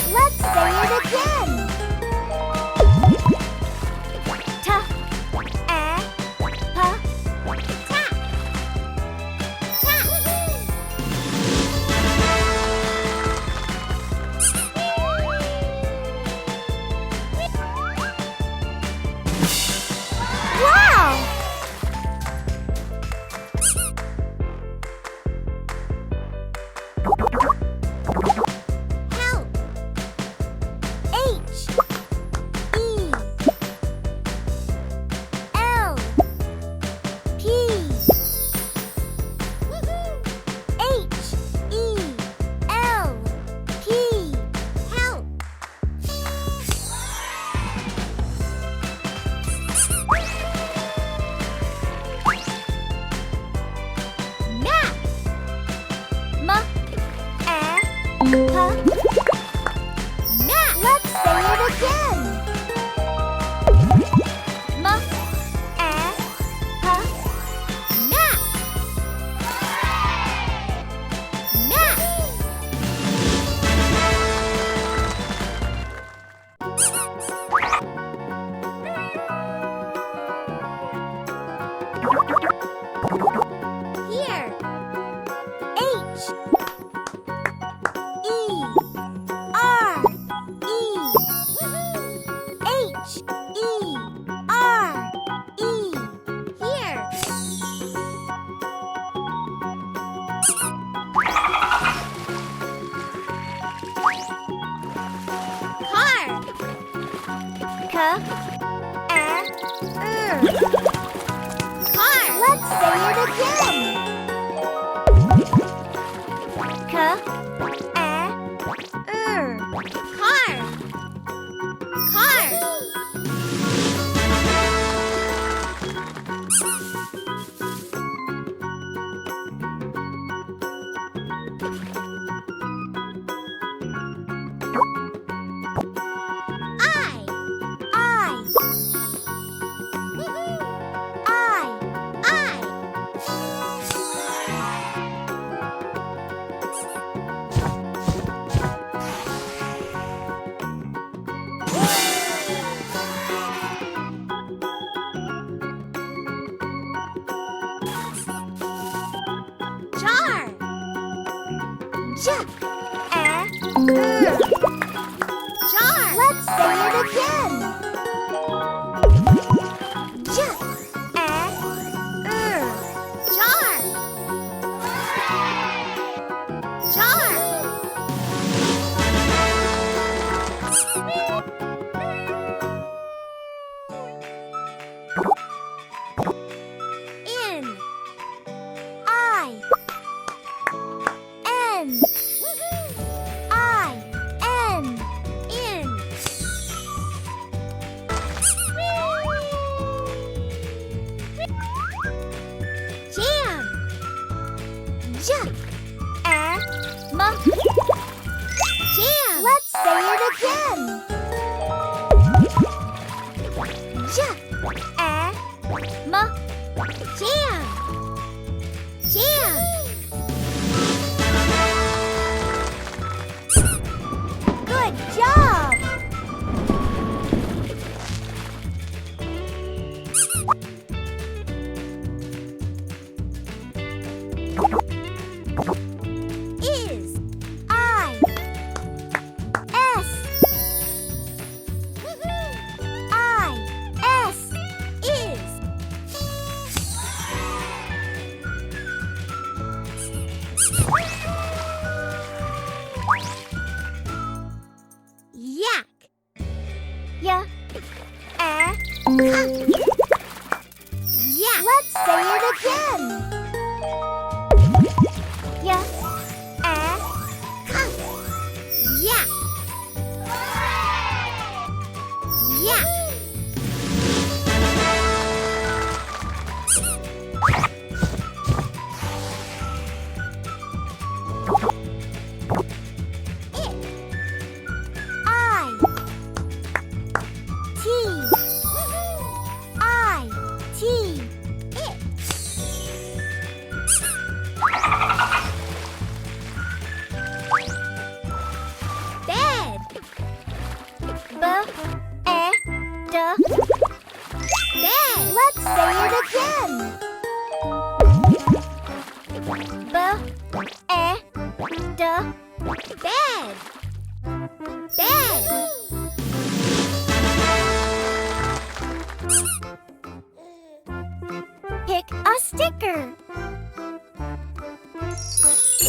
Let's say it again. Let's say it again. Here. H. Car. Let's say it again. Car. Jar. Let's say it again. Jar. Jam. Let's say it again. Jam. Good job. Let's say it again. Yak. Bed. Bed. Pick a sticker.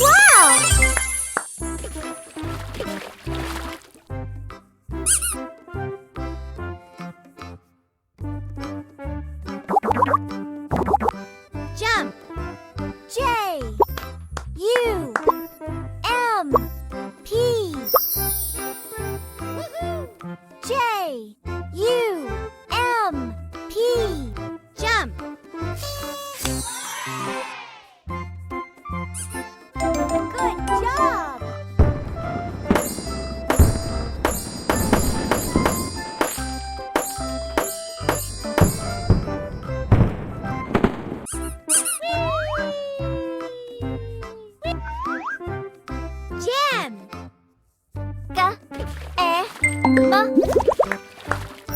Wow! Jump. J U M P. J U M P. Jump. Good job. Jam.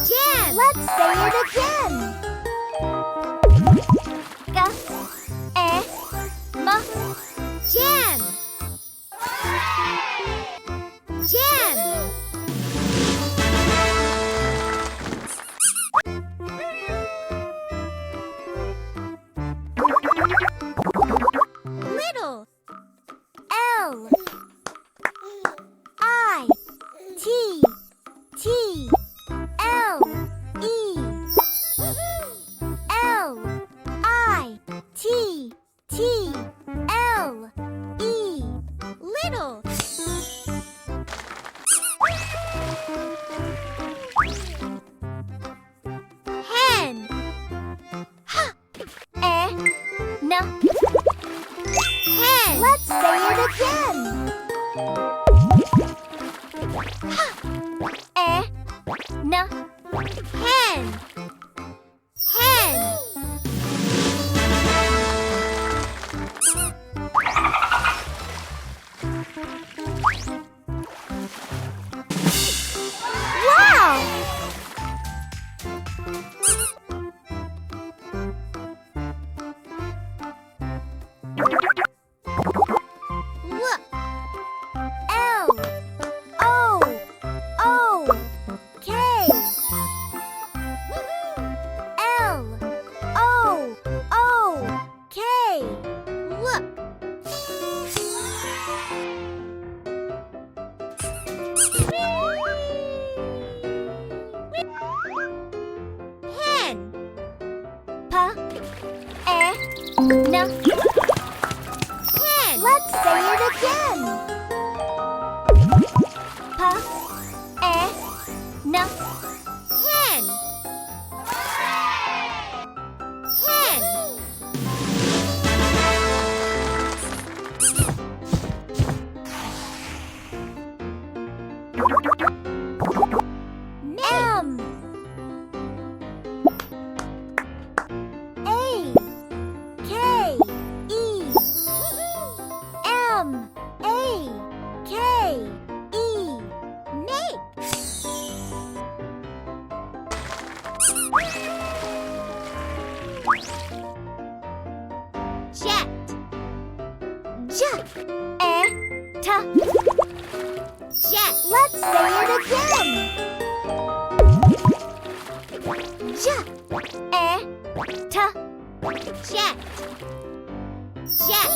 Jam. Let's say it again. Jam. Jam. Little. L I T T L E. L I T T L E. Little. Hen. H-E-N. Hen. Let's say it again. H-E-N. Hen. Hen. Wow! Look. L O O K. L O O K. Look. Hen. P-E-N. Hen. Let's say it again. P-E-N. Hen. Hen. M A K E. M A K E. Make. Jet. Jet. Jet. Let's say it again. Jet. Jet. Jet.